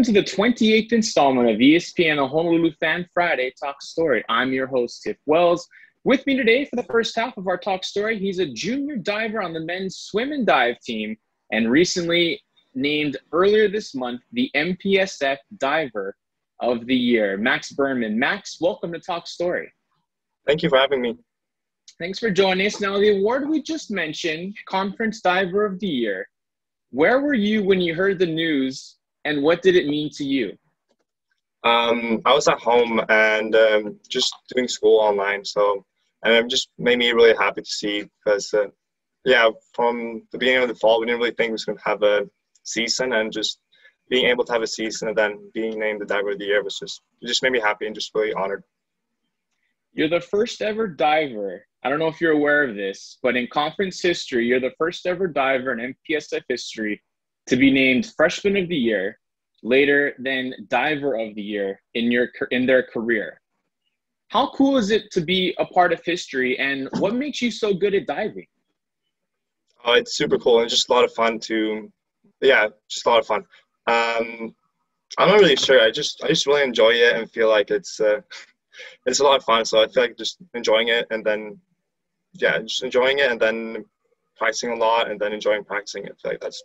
Welcome to the 28th installment of ESPN Honolulu Fan Friday Talk Story. I'm your host, Tiff Wells. With me today for the first half of our Talk Story, he's a junior diver on the men's swim and dive team and recently named earlier this month the MPSF Diver of the Year, Max Burman. Max, welcome to Talk Story. Thank you for having me. Thanks for joining us. Now, the award we just mentioned, Conference Diver of the Year, where were you when you heard the news and what did it mean to you? I was at home and just doing school online, and it just made me really happy to see because, from the beginning of the fall, we didn't really think we was going to have a season, and just being able to have a season and then being named the Diver of the Year it just made me happy and just really honored. You're the first ever diver. I don't know if you're aware of this, but in conference history, you're the first ever diver in MPSF history to be named Freshman of the Year, later then Diver of the Year in their career. How cool is it to be a part of history, and what makes you so good at diving? Oh, it's super cool and just a lot of fun just a lot of fun. I'm not really sure. I just really enjoy it and feel like it's a lot of fun. So I feel like just enjoying it and then practicing a lot and then enjoying practicing it. I feel like that's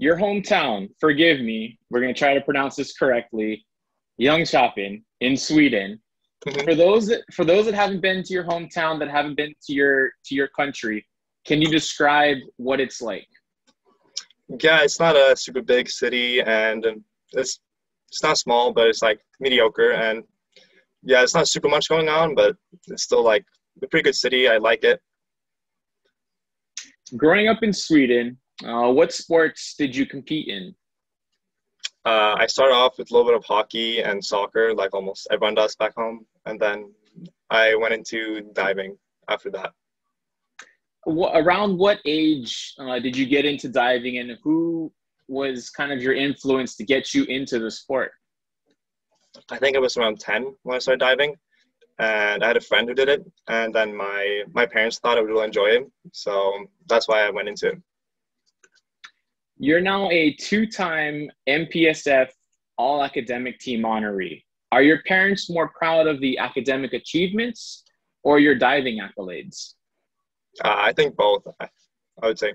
your hometown, forgive me, we're going to try to pronounce this correctly, Jönköping in Sweden. Mm-hmm. For those that haven't been to your hometown, that haven't been to your country, can you describe what it's like? Yeah, it's not a super big city, and it's not small, but it's like mediocre, and yeah, it's not super much going on, but it's still like a pretty good city. I like it. Growing up in Sweden, what sports did you compete in? I started off with a little bit of hockey and soccer, like almost everyone does back home. And then I went into diving after that. Around what age did you get into diving, and who was kind of your influence to get you into the sport? I think it was around 10 when I started diving. And I had a friend who did it. And then my parents thought I would really enjoy it. So that's why I went into it. You're now a two-time MPSF All-Academic Team honoree. Are your parents more proud of the academic achievements or your diving accolades? I think both, I would say.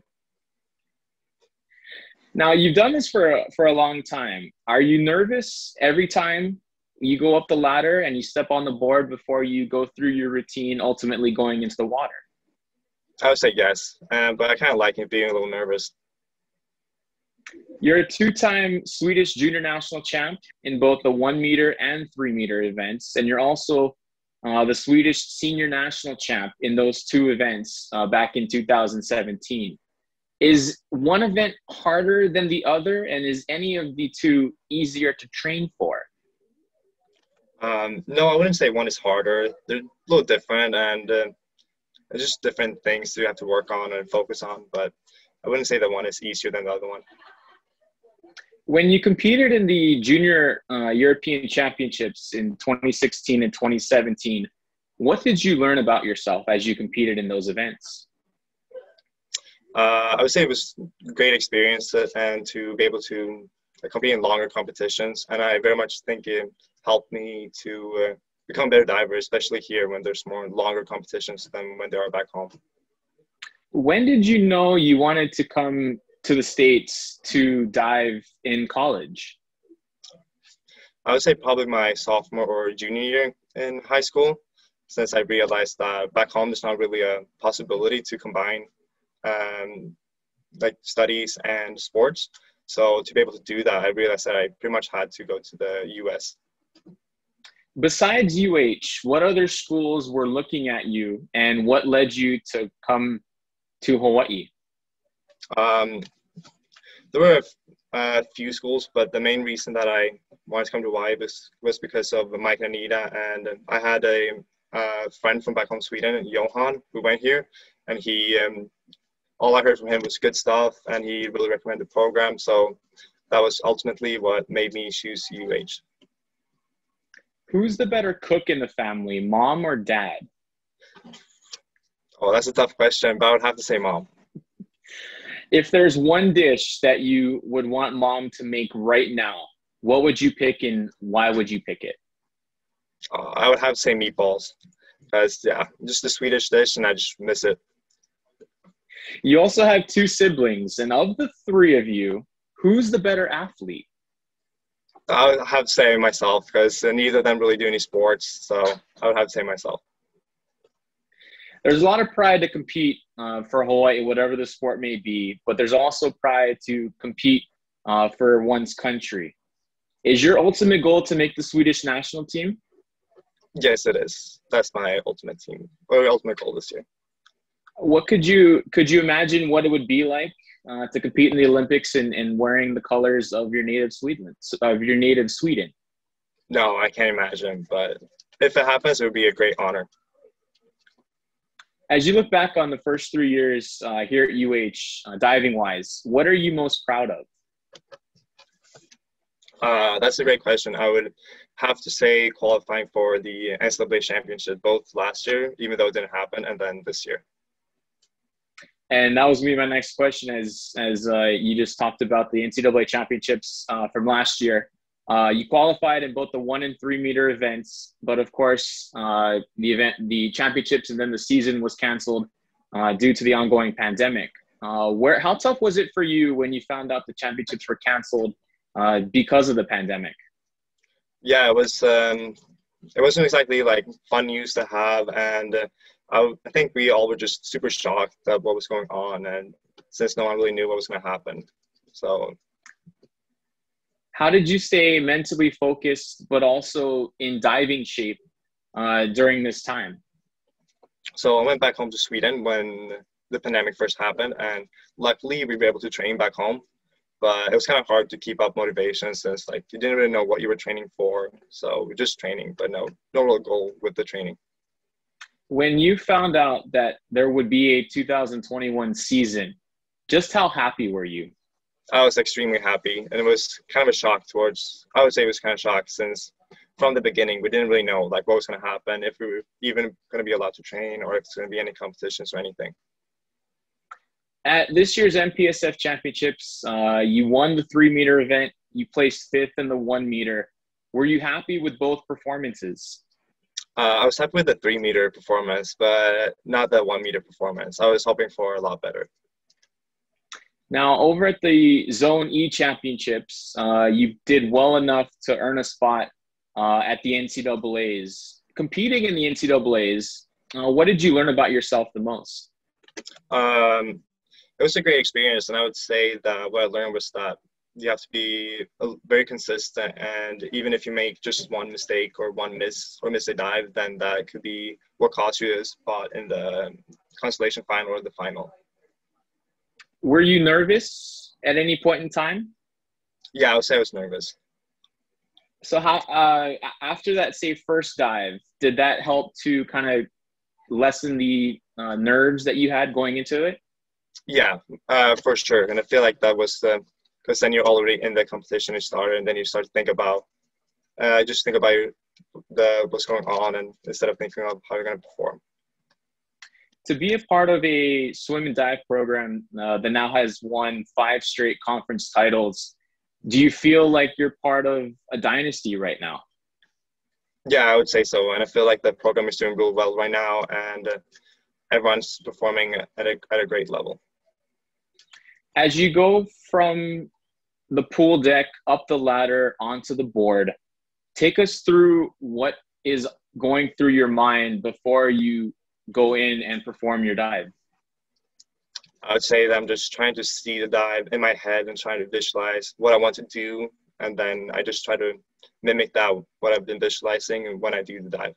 Now, you've done this for a long time. Are you nervous every time you go up the ladder and you step on the board before you go through your routine, ultimately going into the water? I would say yes, but I kind of like it being a little nervous. You're a two-time Swedish junior national champ in both the 1 meter and 3 meter events, and you're also the Swedish senior national champ in those two events back in 2017. Is one event harder than the other, and is any of the two easier to train for? No, I wouldn't say one is harder. They're a little different, and there's just different things you have to work on and focus on, but I wouldn't say that one is easier than the other one. When you competed in the Junior European Championships in 2016 and 2017, what did you learn about yourself as you competed in those events? I would say it was a great experience and to be able to compete in longer competitions. And I very much think it helped me to become a better diver, especially here when there's more longer competitions than when they are back home. When did you know you wanted to come to the States to dive in college? I would say probably my sophomore or junior year in high school, since I realized that back home there's not really a possibility to combine like studies and sports. So to be able to do that, I realized that I pretty much had to go to the U.S. Besides UH, what other schools were looking at you, and what led you to come to Hawaii? There were a few schools, but the main reason that I wanted to come to Hawaii was because of Mike and Anita, and I had a friend from back home Sweden, Johan, who went here, and he all I heard from him was good stuff, and he really recommended the program, so that was ultimately what made me choose UH. Who's the better cook in the family, mom or dad? Oh, that's a tough question, but I would have to say mom. If there's one dish that you would want mom to make right now, what would you pick and why would you pick it? I would have to say meatballs because, yeah, just a Swedish dish and I just miss it. You also have two siblings, and of the three of you, who's the better athlete? I would have to say myself because neither of them really do any sports, so I would have to say myself. There's a lot of pride to compete for Hawaii, whatever the sport may be, but there's also pride to compete for one's country. Is your ultimate goal to make the Swedish national team? Yes, it is. That's my ultimate goal this year. What could you imagine what it would be like to compete in the Olympics and wearing the colors of your native Sweden? No, I can't imagine, but if it happens, it would be a great honor. As you look back on the first 3 years here at UH, diving-wise, what are you most proud of? That's a great question. I would have to say qualifying for the NCAA championship both last year, even though it didn't happen, and then this year. And that was going to be my next question, as you just talked about the NCAA championships from last year. You qualified in both the 1 and 3 meter events, but of course, the championships and then the season was canceled due to the ongoing pandemic. How tough was it for you when you found out the championships were canceled because of the pandemic? Yeah, it was. It wasn't exactly like fun news to have, and I think we all were just super shocked at what was going on, and since no one really knew what was going to happen, so. How did you stay mentally focused, but also in diving shape during this time? So I went back home to Sweden when the pandemic first happened, and luckily we were able to train back home. But it was kind of hard to keep up motivation since like you didn't really know what you were training for. So we're just training, but no real goal with the training. When you found out that there would be a 2021 season, just how happy were you? I was extremely happy, and it was kind of a shock I would say it was kind of shocked since from the beginning, we didn't really know like what was going to happen, if we were even going to be allowed to train or if it's going to be any competitions or anything. At this year's MPSF championships, you won the 3 meter event. You placed 5th in the 1 meter. Were you happy with both performances? I was happy with the 3 meter performance, but not the 1 meter performance. I was hoping for a lot better. Now, over at the Zone E Championships, you did well enough to earn a spot at the NCAAs. Competing in the NCAAs, what did you learn about yourself the most? It was a great experience, and I would say that what I learned was that you have to be very consistent, and even if you make just one mistake or miss a dive, then that could be what cost you a spot in the consolation final or the final. Were you nervous at any point in time? Yeah, I would say I was nervous. So how after that, say, first dive, did that help to kind of lessen the nerves that you had going into it? Yeah, for sure. And I feel like that was because then you're already in the competition you started, and then you start to think about what's going on, and instead of thinking of how you're going to perform. To be a part of a swim and dive program that now has won 5 straight conference titles, do you feel like you're part of a dynasty right now? Yeah, I would say so. And I feel like the program is doing real well right now, and everyone's performing at a great level. As you go from the pool deck, up the ladder, onto the board, take us through what is going through your mind before you go in and perform your dive. I would say that I'm just trying to see the dive in my head and trying to visualize what I want to do, and then I just try to mimic that, what I've been visualizing when I do the dive.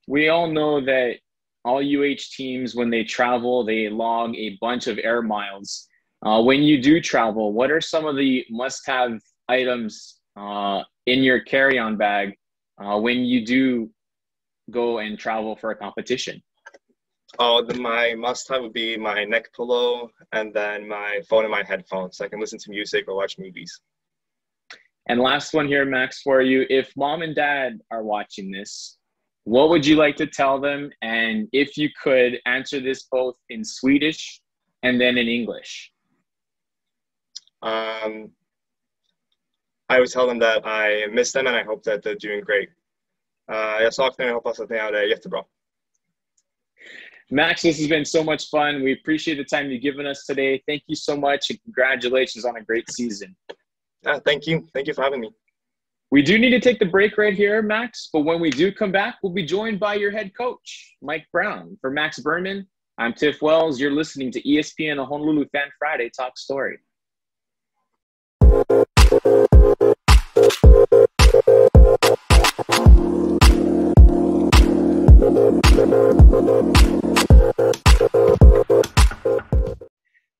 We all know that all UH teams, when they travel, they log a bunch of air miles. When you do travel, what are some of the must-have items in your carry-on bag when you do go and travel for a competition? My must-have would be my neck pillow, and then my phone and my headphones, so I can listen to music or watch movies. And last one here, Max, for you. If mom and dad are watching this, what would you like to tell them? And if you could answer this both in Swedish and then in English? I would tell them that I miss them and I hope that they're doing great. Jag saknar och hoppas att ni har det jättebra. Max, this has been so much fun. We appreciate the time you've given us today. Thank you so much, and congratulations on a great season. Thank you. Thank you for having me. We do need to take the break right here, Max, but when we do come back, we'll be joined by your head coach, Mike Brown. For Max Burman, I'm Tiff Wells. You're listening to ESPN Honolulu Fan Friday Talk Story.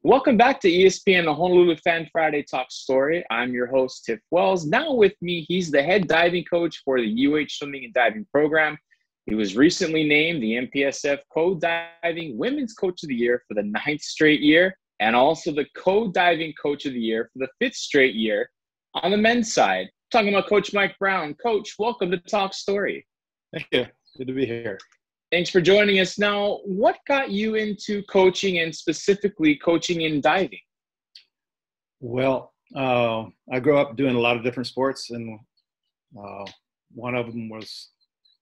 Welcome back to ESPN, the Honolulu Fan Friday Talk Story. I'm your host, Tiff Wells. Now with me, he's the head diving coach for the UH Swimming and Diving Program. He was recently named the MPSF Co-Diving Women's Coach of the Year for the 9th straight year, and also the Co-Diving Coach of the Year for the 5th straight year on the men's side. Talking about Coach Mike Brown. Coach, welcome to Talk Story. Thank you. Good to be here. Thanks for joining us. Now, what got you into coaching and specifically coaching in diving? Well, I grew up doing a lot of different sports, and one of them was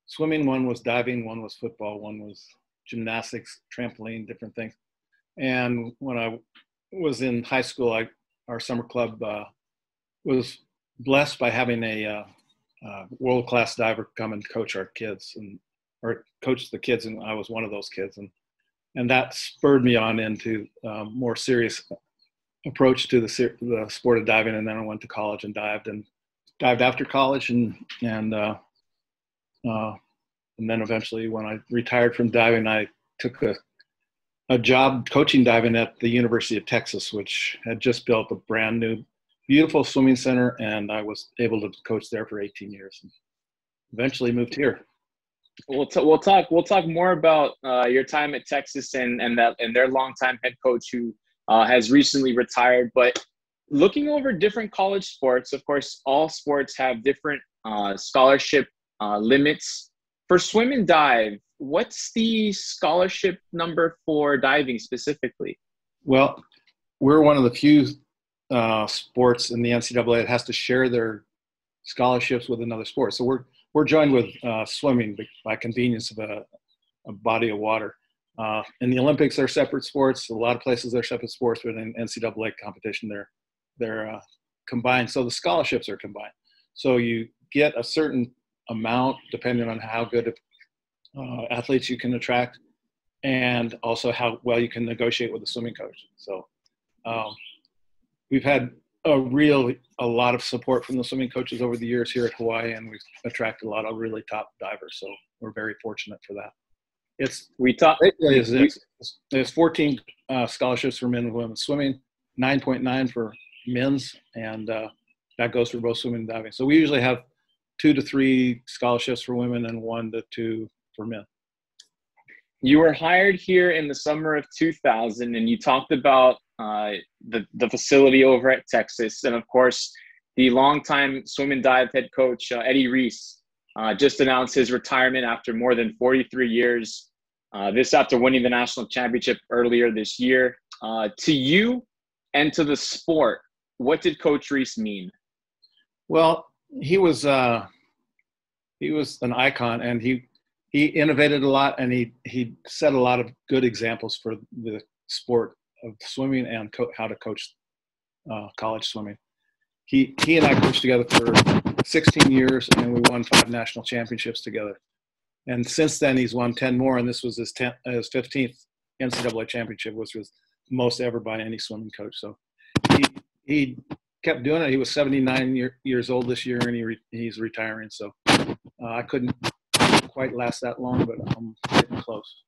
swimming, one was diving, one was football, one was gymnastics, trampoline, different things. And when I was in high school, our summer club was blessed by having a world-class diver come and coach our kids or coach the kids, and I was one of those kids, and that spurred me on into more serious approach to the sport of diving. And then I went to college and dived after college, and then eventually when I retired from diving, I took a job coaching diving at the University of Texas, which had just built a brand new, beautiful swimming center, and I was able to coach there for 18 years, and eventually moved here. We'll talk more about your time at Texas and their longtime head coach who has recently retired. But looking over different college sports, of course, all sports have different scholarship limits. For swim and dive, what's the scholarship number for diving specifically? Well, we're one of the few sports in the NCAA that has to share their scholarships with another sport. So we're joined with swimming by convenience of a body of water. In the Olympics, they're separate sports. A lot of places they're separate sports, but in NCAA competition, they're combined. So the scholarships are combined. So you get a certain amount depending on how good athletes you can attract, and also how well you can negotiate with the swimming coach. So we've had a lot of support from the swimming coaches over the years here at Hawaii, and we've attracted a lot of really top divers. So we're very fortunate for that. There's 14 scholarships for men and women swimming, 9.9 for men's, and that goes for both swimming and diving. So we usually have 2 to 3 scholarships for women and 1 to 2 for men. You were hired here in the summer of 2000, and you talked about the facility over at Texas. And of course, the longtime swim and dive head coach, Eddie Reese, just announced his retirement after more than 43 years. This after winning the national championship earlier this year. To you and to the sport, what did Coach Reese mean? Well, he was an icon, and he innovated a lot, and he set a lot of good examples for the sport of swimming and how to coach college swimming. He and I coached together for 16 years, and we won 5 national championships together. And since then, he's won 10 more, and this was his 15th NCAA championship, which was most ever by any swimming coach. So he kept doing it. He was 79 years old this year, and he's retiring. So I couldn't quite last that long, but I'm getting close.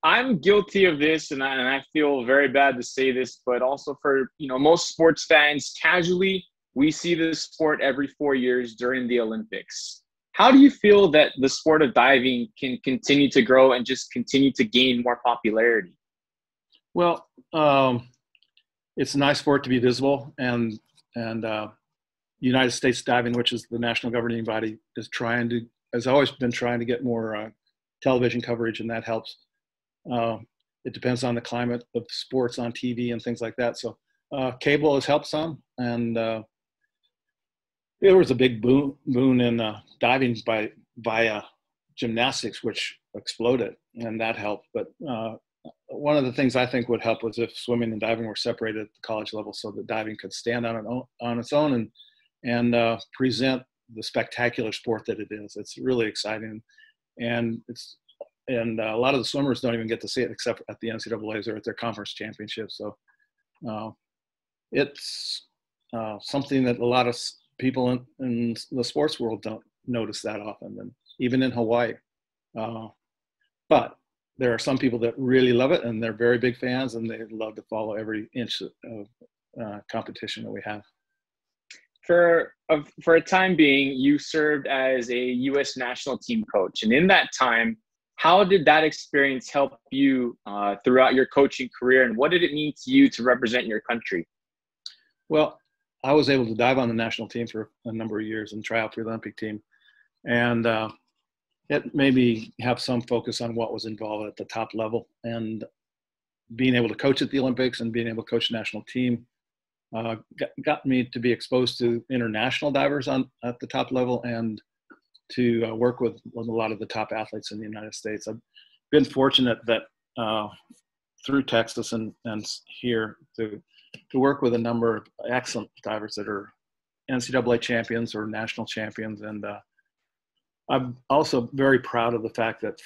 I'm guilty of this, and I feel very bad to say this, but also for most sports fans, casually, we see this sport every 4 years during the Olympics. How do you feel that the sport of diving can continue to grow and just continue to gain more popularity? Well, it's nice for it to be visible, and United States Diving, which is the national governing body, has always been trying to get more television coverage, and that helps. it depends on the climate of sports on TV and things like that. So cable has helped some, and there was a big boom in diving by gymnastics, which exploded, and that helped. But one of the things I think would help was if swimming and diving were separated at the college level, so that diving could stand on its own and present the spectacular sport that it is. It's really exciting, and a lot of the swimmers don't even get to see it except at the NCAA's or at their conference championships. So it's something that a lot of people in the sports world don't notice that often, and even in Hawaii. But there are some people that really love it, and they're very big fans, and they love to follow every inch of competition that we have. For a time being, you served as a U.S. national team coach. And in that time, how did that experience help you throughout your coaching career? And what did it mean to you to represent your country? Well, I was able to dive on the national team for a number of years and try out for the Olympic team. And it made me have some focus on what was involved at the top level. And being able to coach at the Olympics and being able to coach the national team got me to be exposed to international divers at the top level, and to work with a lot of the top athletes in the United States. I've been fortunate that through Texas and here to work with a number of excellent divers that are NCAA champions or national champions. And I'm also very proud of the fact that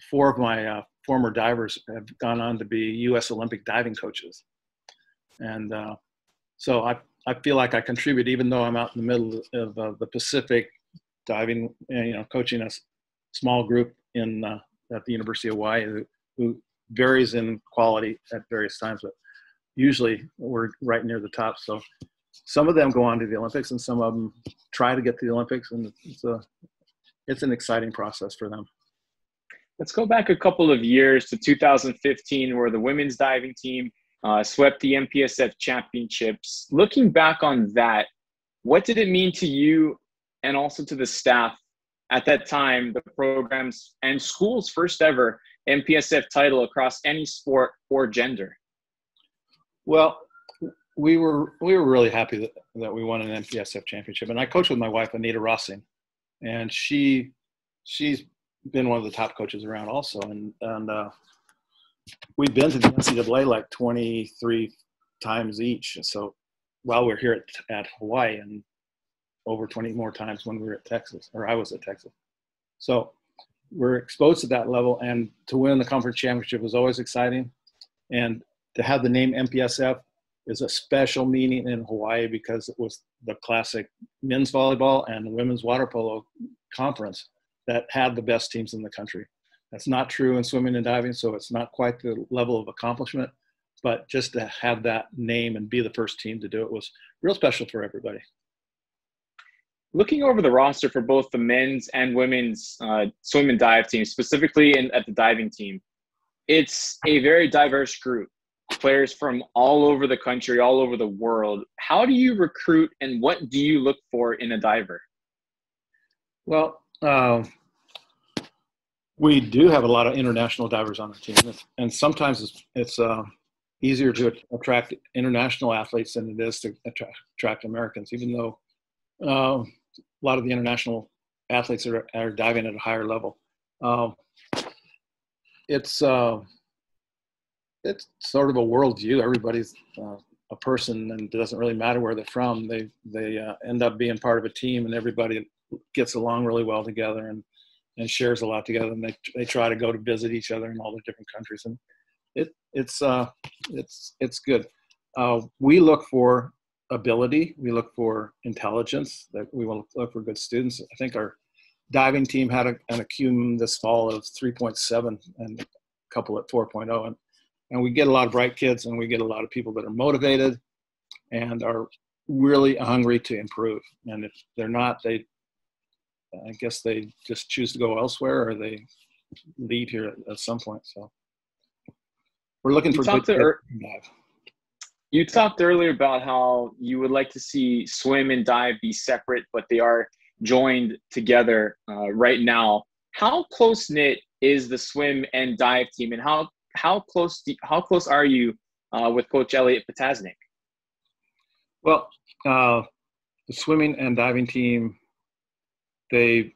4 of my former divers have gone on to be U.S. Olympic diving coaches. And so I feel like I contribute, even though I'm out in the middle of the Pacific diving, coaching a small group at the University of Hawaii who varies in quality at various times, but usually we're right near the top. So some of them go on to the Olympics, and some of them try to get to the Olympics, and it's an exciting process for them. Let's go back a couple of years to 2015, where the women's diving team swept the MPSF championships. Looking back on that, what did it mean to you and also to the staff at that time, the programs and school's first ever MPSF title across any sport or gender? Well, we were really happy that we won an MPSF championship. And I coached with my wife, Anita Rossing, and she's been one of the top coaches around also. And we've been to the NCAA like 23 times each. So while we're here at Hawaii, and over 20 more times when we were at Texas, or I was at Texas. So we're exposed to that level, and to win the conference championship was always exciting. And to have the name MPSF is a special meaning in Hawaii, because it was the classic men's volleyball and women's water polo conference that had the best teams in the country. That's not true in swimming and diving, so it's not quite the level of accomplishment, but just to have that name and be the first team to do it was real special for everybody. Looking over the roster for both the men's and women's swim and dive teams, specifically at the diving team, it's a very diverse group. Players from all over the country, all over the world. How do you recruit, and what do you look for in a diver? Well, we do have a lot of international divers on our team, and sometimes it's easier to attract international athletes than it is to attract Americans, even though a lot of the international athletes are diving at a higher level. It's sort of a worldview. Everybody's a person, and it doesn't really matter where they're from. They end up being part of a team, and everybody gets along really well together and shares a lot together. And they try to go to visit each other in all the different countries, and it's good. We look for ability. We look for intelligence. That we will look for good students. I think our diving team had an ACUM this fall of 3.7 and a couple at 4.0, and we get a lot of bright kids, and we get a lot of people that are motivated and are really hungry to improve. And if they're not, I guess they just choose to go elsewhere, or they leave here at some point. So we're looking for good dive. You talked earlier about how you would like to see swim and dive be separate, but they are joined together right now. How close-knit is the swim and dive team, and how how close are you with Coach Elliot Potasnik? Well, the swimming and diving team, they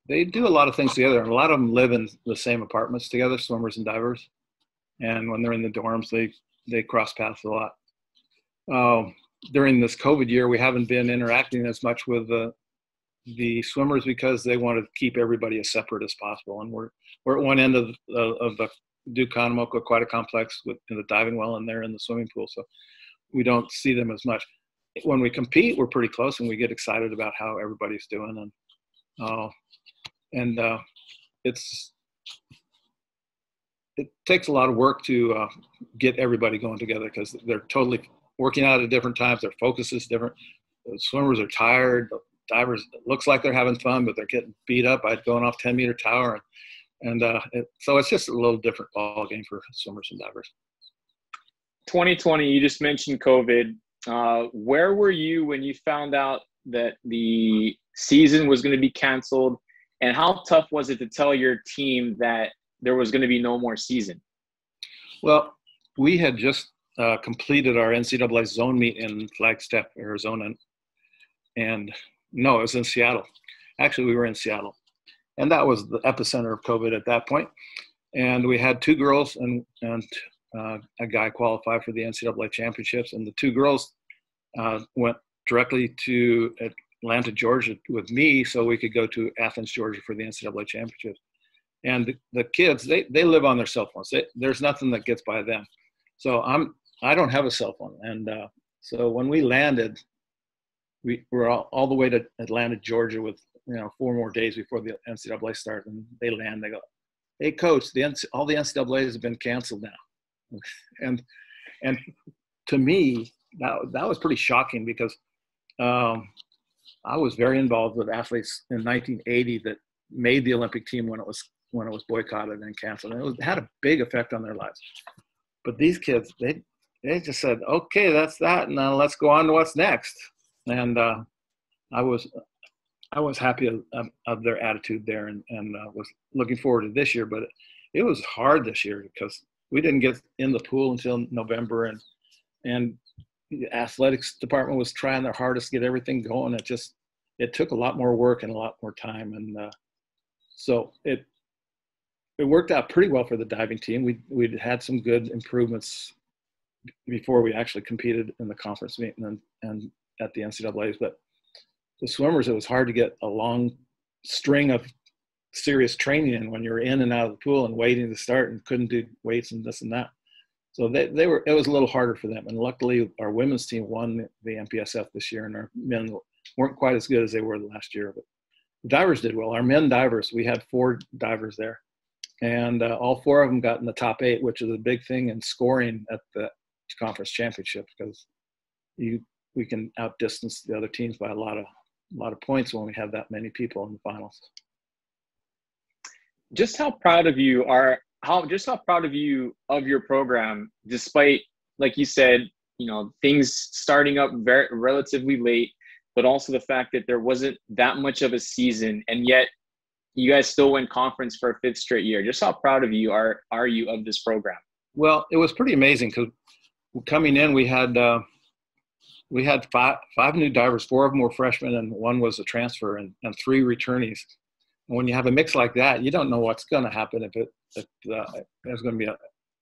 do a lot of things together. A lot of them live in the same apartments together, swimmers and divers. And when they're in the dorms, they cross paths a lot. During this COVID year, we haven't been interacting as much with the swimmers because they want to keep everybody as separate as possible. And we're at one end of the Duke Conomoco Aquatic Complex in the diving well, and they're in the swimming pool. So we don't see them as much. When we compete, we're pretty close, and we get excited about how everybody's doing. And it takes a lot of work to get everybody going together because they're totally working out at different times. Their focus is different. The swimmers are tired. The divers, it looks like they're having fun, but they're getting beat up by going off 10-meter tower. So it's just a little different ball game for swimmers and divers. 2020, you just mentioned COVID. Where were you when you found out that the season was going to be canceled? And how tough was it to tell your team that there was going to be no more season? Well, we had just completed our NCAA zone meet in Flagstaff, Arizona. And no, it was in Seattle. Actually, we were in Seattle. And that was the epicenter of COVID at that point. And we had 2 girls and a guy qualify for the NCAA championships. And the 2 girls went directly to Atlanta, Georgia with me so we could go to Athens, Georgia for the NCAA championships. And the kids, they live on their cell phones. There's nothing that gets by them. So I don't have a cell phone. And so when we landed, we were all the way to Atlanta, Georgia with 4 more days before the NCAA start. And they land, they go, "Hey coach, all the NCAAs have been canceled now." And to me, that was pretty shocking because I was very involved with athletes in 1980 that made the Olympic team when it was boycotted and canceled. And it had a big effect on their lives. But these kids, they just said, "Okay, that's that. Now let's go on to what's next." And I was happy of their attitude there, and was looking forward to this year. But it was hard this year because we didn't get in the pool until November, and the athletics department was trying their hardest to get everything going. It took a lot more work and a lot more time, and so it worked out pretty well for the diving team. We'd had some good improvements before we actually competed in the conference meet and at the NCAAs. But the swimmers, it was hard to get a long string of serious training in when you're in and out of the pool and waiting to start and couldn't do weights and this and that. So it was a little harder for them. And luckily our women's team won the MPSF this year, and our men weren't quite as good as they were last year. But the divers did well. Our men divers, we had 4 divers there, and all 4 of them got in the top 8, which is a big thing in scoring at the conference championship because we can outdistance the other teams by a lot of points when we have that many people in the finals. Just how proud of you of your program, despite, like you said, things starting up very relatively late, but also the fact that there wasn't that much of a season, and yet you guys still win conference for a 5th straight year. Just how proud of you are you of this program? Well, it was pretty amazing because coming in, we had five new divers. 4 of them were freshmen, and 1 was a transfer, and 3 returnees. And when you have a mix like that, you don't know what's going to happen, if there's going to be an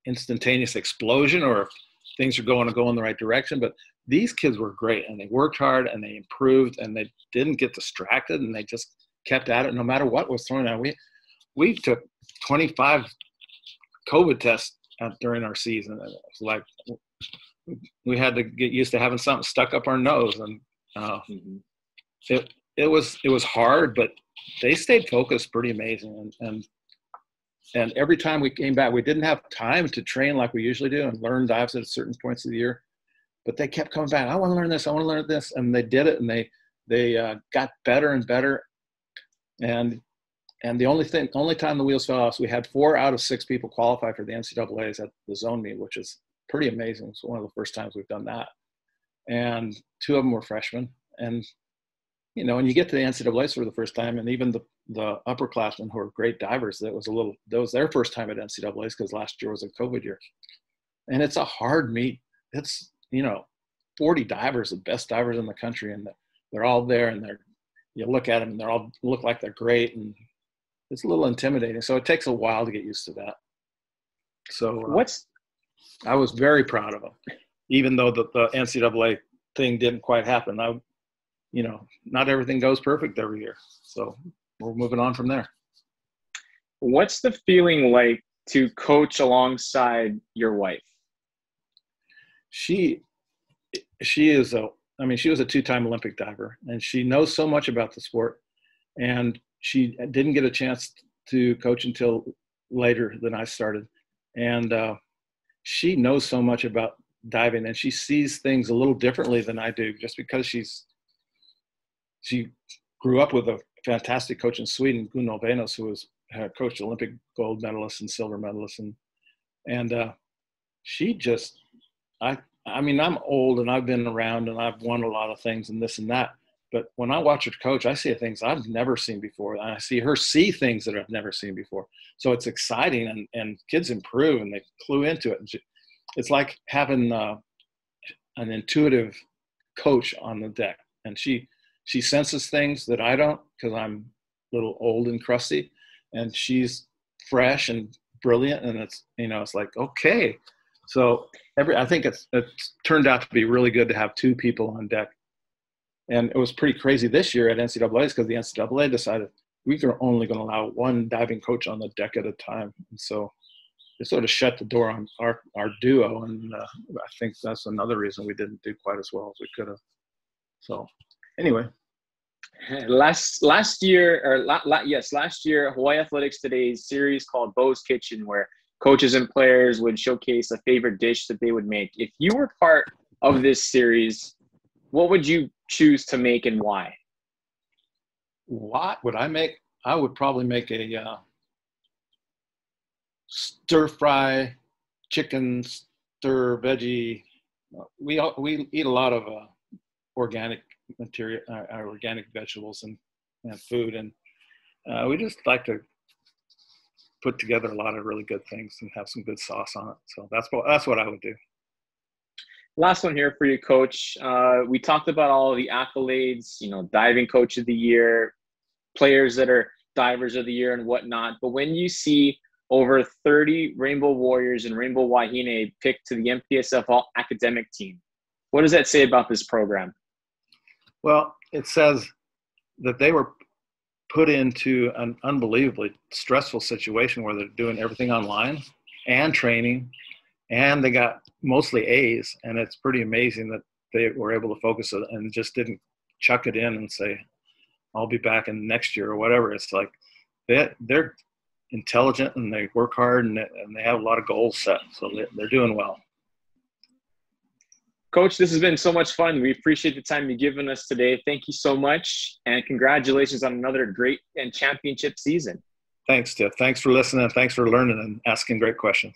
instantaneous explosion or if things are going to go in the right direction. But these kids were great, and they worked hard, and they improved, and they didn't get distracted, and they just kept at it no matter what was thrown at. We took 25 COVID tests during our season. And it was like we had to get used to having something stuck up our nose, and it was hard, but they stayed focused, pretty amazing. And every time we came back, we didn't have time to train like we usually do and learn dives at certain points of the year, but they kept coming back. I want to learn this. I want to learn this. And they did it, and they got better and better. And the only time the wheels fell off, we had 4 out of 6 people qualify for the NCAAs at the zone meet, which is pretty amazing. It's one of the first times we've done that. And 2 of them were freshmen. And you know, when you get to the NCAAs for the first time, and even the upperclassmen who are great divers, that was their first time at NCAAs because last year was a COVID year. And it's a hard meet. It's, you know, 40 divers, the best divers in the country, and they're all there, and you look at them and they all look like they're great, and it's a little intimidating. So it takes a while to get used to that. So I was very proud of them, even though the NCAA thing didn't quite happen. You know, not everything goes perfect every year. So we're moving on from there. What's the feeling like to coach alongside your wife? She was a two-time Olympic diver, and she knows so much about the sport, and she didn't get a chance to coach until later than I started. And she knows so much about diving, and she sees things a little differently than I do, just because she grew up with a fantastic coach in Sweden, Gunnar Venos, who coached Olympic gold medalists and silver medalists. And she just, I mean, I'm old and I've been around and I've won a lot of things and this and that. But when I watch her coach, I see things I've never seen before. And I see her see things that I've never seen before. So it's exciting, and kids improve and they clue into it. And it's like having an intuitive coach on the deck. And she senses things that I don't, because I'm a little old and crusty, and she's fresh and brilliant. And it's, you know, it's like, okay. So I think it's turned out to be really good to have two people on deck. And it was pretty crazy this year at NCAAs because the NCAA decided we were only going to allow one diving coach on the deck at a time. And so it sort of shut the door on our duo. And I think that's another reason we didn't do quite as well as we could have. So anyway. Last year, Hawaii Athletics Today's series called Bose Kitchen, where coaches and players would showcase a favorite dish that they would make. If you were part of this series, what would you choose to make and why? What would I make? I would probably make a stir-fry chicken, veggie. We eat a lot of organic material, organic vegetables and food, and we just like to put together a lot of really good things and have some good sauce on it. So that's what I would do. Last one here for you, Coach. We talked about all of the accolades, you know, diving coach of the year, players that are divers of the year and whatnot. But when you see over 30 Rainbow Warriors and Rainbow Wahine picked to the MPSF All-Academic Team, what does that say about this program? Well, it says that they were put into an unbelievably stressful situation where they're doing everything online and training, and they got mostly A's, and it's pretty amazing that they were able to focus and just didn't chuck it in and say, I'll be back in next year or whatever. It's like they're intelligent and they work hard and they have a lot of goals set, so they're doing well. Coach, this has been so much fun. We appreciate the time you've given us today. Thank you so much, and congratulations on another great and championship season. Thanks, Tiff. Thanks for listening. Thanks for learning and asking great questions.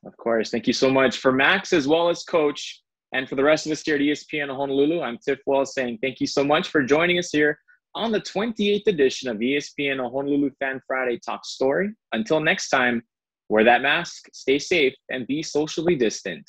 Of course. Thank you so much. For Max as well as Coach, and for the rest of us here at ESPN Honolulu, I'm Tiff Wells saying thank you so much for joining us here on the 28th edition of ESPN Honolulu Fan Friday Talk Story. Until next time, wear that mask, stay safe, and be socially distant.